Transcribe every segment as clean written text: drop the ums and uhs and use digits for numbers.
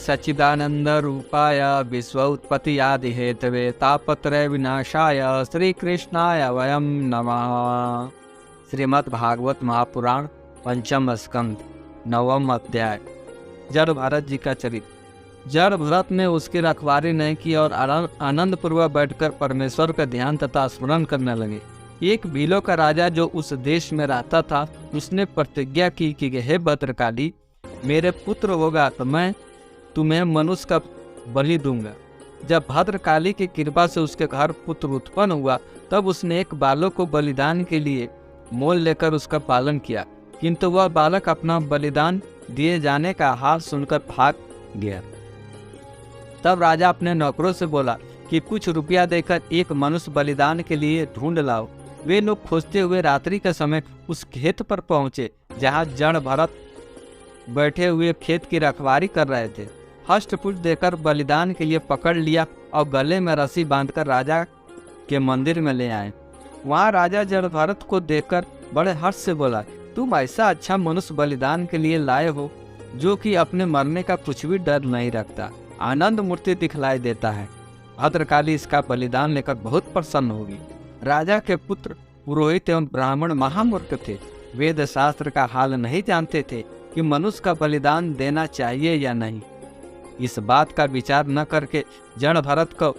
सच्चिदानंद रूपाय विश्वोत्पत्ति आदि हेतवे तापत्रय विनाशाय श्री कृष्णाय वयम नमः। श्रीमद् भागवत महापुराण पंचम स्कंद नवम अध्याय। जड़ भरत जी का चरित्र। जड़ भरत ने उसकी रखवारी नहीं की और आनंद पूर्वक बैठकर परमेश्वर का ध्यान तथा स्मरण करने लगे। एक भीलों का राजा जो उस देश में रहता था, उसने प्रतिज्ञा की कि हे भद्रकाली, मेरे पुत्र होगा तो मैं तुम्हें मनुष्य का बलि दूंगा। जब भद्रकाली की कृपा से उसके घर पुत्र उत्पन्न हुआ, तब उसने एक बालक को बलिदान के लिए मोल लेकर उसका पालन किया, किंतु वह बालक अपना बलिदान दिए जाने का हाल सुनकर भाग गया। तब राजा अपने नौकरों से बोला कि कुछ रुपया देकर एक मनुष्य बलिदान के लिए ढूंढ लाओ। वे लोग खोजते हुए रात्रि के समय उस खेत पर पहुंचे जहां जड़ भरत बैठे हुए खेत की रखवारी कर रहे थे। हष्टपुष्ट देकर बलिदान के लिए पकड़ लिया और गले में रस्सी बांधकर राजा के मंदिर में ले आए। वहां राजा जड़ भरत को देखकर बड़े हर्ष से बोला, तुम ऐसा अच्छा मनुष्य बलिदान के लिए लाए हो जो कि अपने मरने का कुछ भी डर नहीं रखता, आनंद मूर्ति दिखलाई देता है। भद्रकाली इसका बलिदान लेकर बहुत प्रसन्न होगी। राजा के पुत्र पुरोहित एवं ब्राह्मण महामूर्ख थे। वेद शास्त्र का हाल नहीं जानते थे कि मनुष्य का बलिदान देना चाहिए या नहीं। इस बात का विचार न करके जड़ भरत को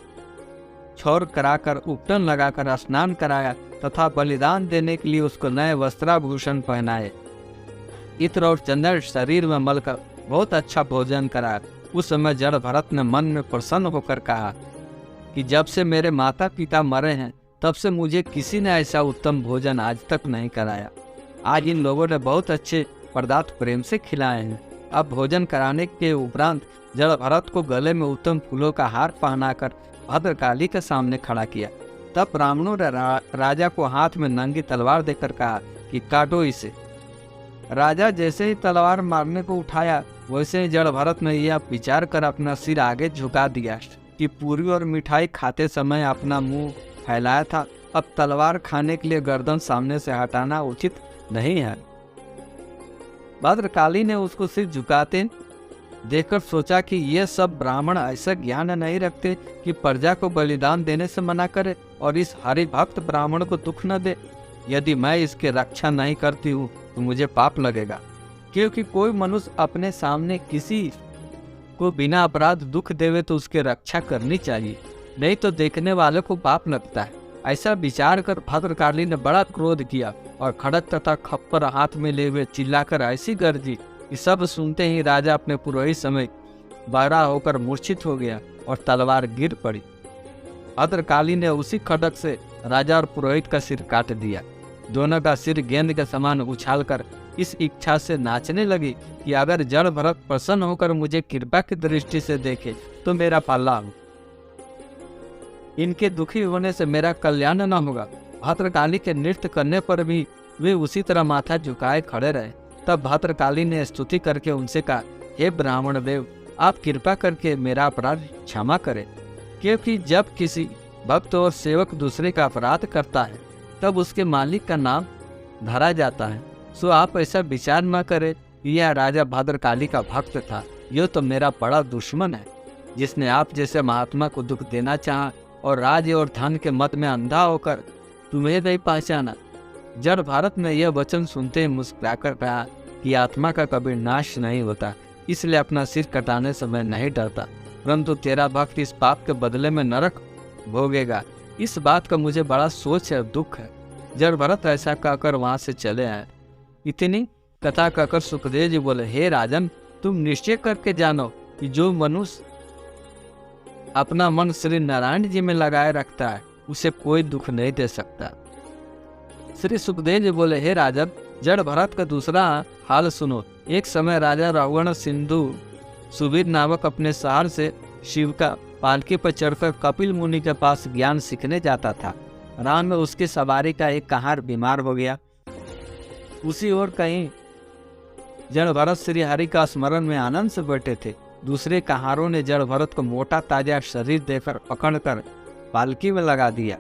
छोर कराकर उपटन लगाकर स्नान कराया तथा बलिदान देने के लिए उसको नए वस्त्राभूषण पहनाए। इत्र और चंदन शरीर में मलकर बहुत अच्छा भोजन कराया। उस समय जड़ भरत ने मन में प्रसन्न होकर कहा कि जब से मेरे माता पिता मरे हैं, तब से मुझे किसी ने ऐसा उत्तम भोजन आज तक नहीं कराया। आज इन लोगों ने बहुत अच्छे पदार्थ प्रेम से खिलाए हैं। अब भोजन कराने के उपरांत जड़ भरत को गले में उत्तम फूलों का हार पहनाकर भद्रकाली के सामने खड़ा किया। तब ब्राह्मणों ने राजा को हाथ में नंगी तलवार देकर कहा कि काटो इसे। राजा जैसे ही तलवार मारने को उठाया, वैसे ही जड़ भरत ने यह विचार कर अपना सिर आगे झुका दिया कि पूरी और मिठाई खाते समय अपना मुंह फैलाया था। अब तलवार खाने के लिए गर्दन सामने से हटाना उचित नहीं है। भद्रकाली ने उसको सिर झुकाते देखकर सोचा कि ये सब ब्राह्मण ऐसा ज्ञान नहीं रखते कि प्रजा को बलिदान देने से मना करे और इस हरि भक्त ब्राह्मण को दुख न दे। यदि मैं इसकी रक्षा नहीं करती हूँ तो मुझे पाप लगेगा, क्योंकि कोई मनुष्य अपने सामने किसी को बिना अपराध दुख देवे तो उसकी रक्षा करनी चाहिए, नहीं तो देखने वाले को पाप लगता है। ऐसा विचार कर भद्रकाली ने बड़ा क्रोध किया और खड़ग तथा खप्पर हाथ में ले हुए चिल्लाकर ऐसी गर्जी कि सब सुनते ही राजा अपने पुरोहित समय बड़ा होकर मूर्छित हो गया और तलवार गिर पड़ी। भद्रकाली ने उसी खड़ग से राजा और पुरोहित का सिर काट दिया। दोनों का सिर गेंद के समान उछालकर इस इच्छा से नाचने लगी कि अगर जड़ भरत प्रसन्न होकर मुझे कृपा की दृष्टि से देखे तो मेरा पाला हो, इनके दुखी होने से मेरा कल्याण न होगा। भद्रकाली के नृत्य करने पर भी वे उसी तरह माथा झुकाए खड़े रहे। तब भद्रकाली ने स्तुति करके उनसे कहा, हे ब्राह्मण देव, आप कृपा करके मेरा अपराध क्षमा करें, क्योंकि जब किसी भक्त और सेवक दूसरे का अपराध करता है तब उसके मालिक का नाम धरा जाता है। सो आप ऐसा विचार न करें कि यह राजा भद्रकाली का भक्त था। यह तो मेरा बड़ा दुश्मन है, जिसने आप जैसे महात्मा को दुख देना चाहा और राज्य और धन के मत में अंधा होकर तुम्हें नहीं पहचाना। जड़ भरत ने यह वचन सुनते ही मुस्कुराकर कहा कि आत्मा का कभी नाश नहीं होता, इसलिए अपना सिर कटाने से मैं नहीं डरता, परंतु तेरा भक्त इस पाप के बदले में नरक भोगेगा। इस बात का मुझे बड़ा सोच है, दुख है। जड़ भरत ऐसा कहकर वहां से चले आए। इतनी कथा कहकर सुखदेव जी बोले, हे राजन, तुम निश्चय करके जानो कि जो मनुष्य अपना मन श्री नारायण जी में लगाए रखता है उसे कोई दुख नहीं दे सकता। श्री सुखदेव जी बोले, हे राजन, जड़ भरत का दूसरा हाल सुनो। एक समय राजा रावण सिंधु सुबीर नामक अपने शहर से शिव का पालकी पर चढ़कर कपिल मुनि के पास ज्ञान सीखने जाता था। राह में उसकी सवारी का एक कहार बीमार हो गया। उसी ओर कहीं जड़ भरत श्री हरि का स्मरण में आनंद से बैठे थे। दूसरे कहारों ने जड़ भरत को मोटा ताजा शरीर देकर पकड़कर पालकी में लगा दिया।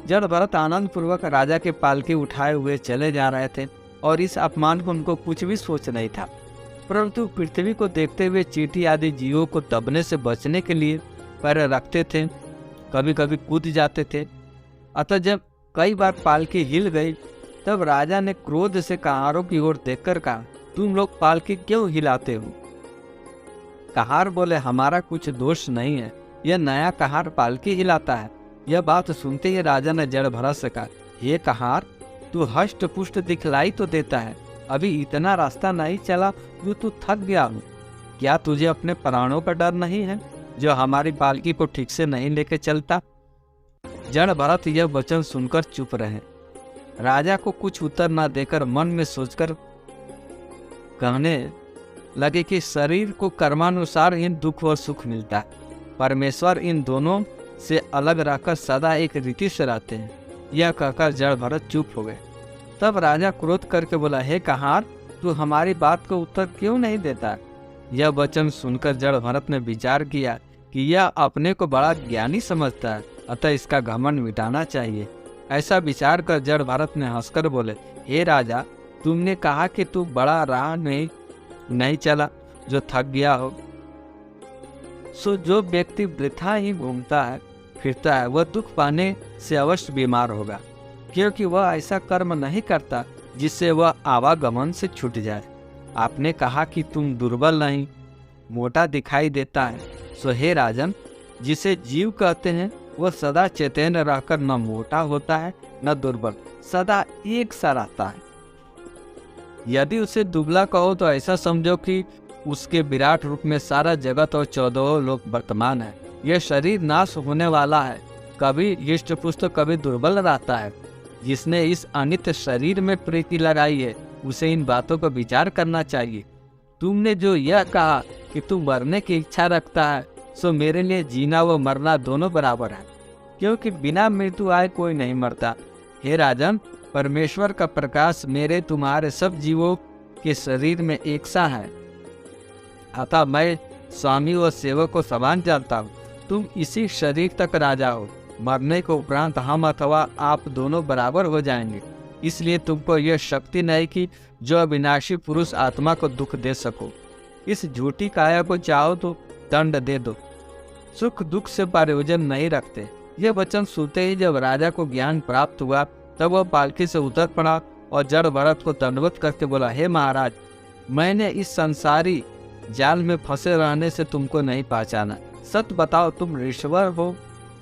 जड़ भरत आनंद पूर्वक राजा के पालकी उठाए हुए चले जा रहे थे और इस अपमान को उनको कुछ भी सोच नहीं था। परंतु पृथ्वी को देखते हुए चींटी आदि जीवों को दबने से बचने के लिए पैर रखते थे, कभी कभी कूद जाते थे। अतः जब कई बार पालकी हिल गई तब राजा ने क्रोध से कहारों की ओर देखकर कहा, तुम लोग पालकी क्यों हिलाते हो? कहार बोले, हमारा कुछ दोष नहीं है, यह नया कहार पालकी हिलाता है। यह बात सुनते ही राजा ने जड़ भरत से कहा, हे कहार, तू हष्ट पुष्ट दिखलाई तो देता है, अभी इतना रास्ता नहीं चला जो तू थक गया हो। क्या तुझे अपने प्राणों का डर नहीं है जो हमारी पालकी को ठीक से नहीं लेके चलता? जड़ भरत यह वचन सुनकर चुप रहे। राजा को कुछ उत्तर न देकर मन में सोचकर कहने लगे कि शरीर को कर्मानुसार इन दुख और सुख मिलता है, परमेश्वर इन दोनों से अलग रहकर सदा एक रीति से रहते हैं। यह कहकर जड़ भरत चुप हो गए। तब राजा क्रोध करके बोला, हे कहार, तू हमारी बात को उत्तर क्यों नहीं देता? यह वचन सुनकर जड़ भरत ने विचार किया कि यह अपने को बड़ा ज्ञानी समझता है, अतः इसका घमंड मिटाना चाहिए। ऐसा विचार कर जड़ भरत ने हंसकर बोले, हे राजा, तुमने कहा कि तू बड़ा राह नहीं चला जो थक गया हो। सो जो व्यक्ति वृथा ही घूमता है फिरता है वह दुख पाने से अवश्य बीमार होगा, क्योंकि वह ऐसा कर्म नहीं करता जिससे वह आवागमन से छूट जाए। आपने कहा कि तुम दुर्बल नहीं मोटा दिखाई देता है। सो हे राजन, जिसे जीव कहते हैं वह सदा चैतन्य रहकर न मोटा होता है न दुर्बल, सदा एक सा रहता है। यदि उसे दुबला कहो तो ऐसा समझो कि उसके विराट रूप में सारा जगत और 14 लोक वर्तमान है। यह शरीर नाश होने वाला है, कभी हृष्ट पुष्ट कभी दुर्बल रहता है। जिसने इस अनित्य शरीर में प्रीति लगाई है उसे इन बातों पर विचार करना चाहिए। तुमने जो यह कहा कि तू मरने की इच्छा रखता है, सो मेरे लिए जीना व मरना दोनों बराबर है, क्योंकि बिना मृत्यु आए कोई नहीं मरता। हे राजन, परमेश्वर का प्रकाश मेरे तुम्हारे सब जीवों के शरीर में एक सा है, अतः मैं स्वामी व सेवक को समान जानता हूँ। तुम इसी शरीर तक राजा हो, मरने के उपरांत हम अथवा आप दोनों बराबर हो जाएंगे। इसलिए तुमको यह शक्ति नहीं कि जो अविनाशी पुरुष आत्मा को दुख दे सको। इस झूठी काया को चाहो तो दंड दे दो, सुख दुख से प्रयोजन नहीं रखते। यह वचन सुनते ही जब राजा को ज्ञान प्राप्त हुआ तब वह पालकी से उतर पड़ा और जड़ भरत को दंडवत करके बोला, हे महाराज, मैंने इस संसारी जाल में फंसे रहने से तुमको नहीं पहचाना। सत्य बताओ, तुम ऋषवर हो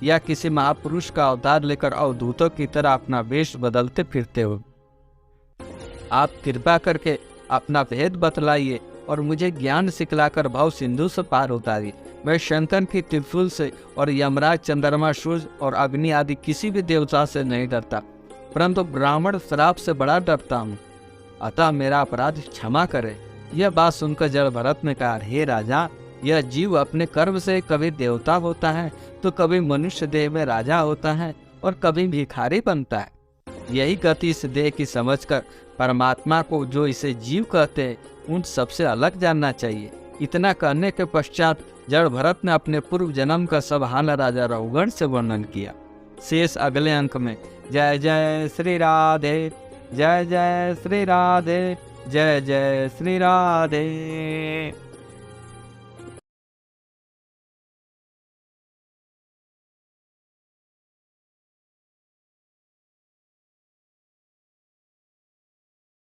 या किसी महापुरुष का अवतार लेकर अवधूतों की तरह अपना वेश बदलते फिरते हो? आप कृपा करके अपना भेद बतलाइए और मुझे ज्ञान सिखलाकर भव सिंधु से पार उतारिए। मैं शंकर की त्रिशूल से और यमराज, चंद्रमा, सूर्य और अग्नि आदि किसी भी देवता से नहीं डरता, परंतु ब्राह्मण श्राप से बड़ा डरता हूँ, अतः मेरा अपराध क्षमा करे। यह बात सुनकर जड़ भरत ने कहा, हे राजा, यह जीव अपने कर्म से कभी देवता होता है तो कभी मनुष्य देह में राजा होता है और कभी भिखारी बनता है। यही गति इस देह की समझकर परमात्मा को जो इसे जीव कहते हैं उन सबसे अलग जानना चाहिए। इतना कहने के पश्चात जड़ भरत ने अपने पूर्व जन्म का सब हाल राजा रघुगण से वर्णन किया। शेष अगले अंक में। जय जय श्री राधे, जय जय श्री राधे, जय जय श्री राधे।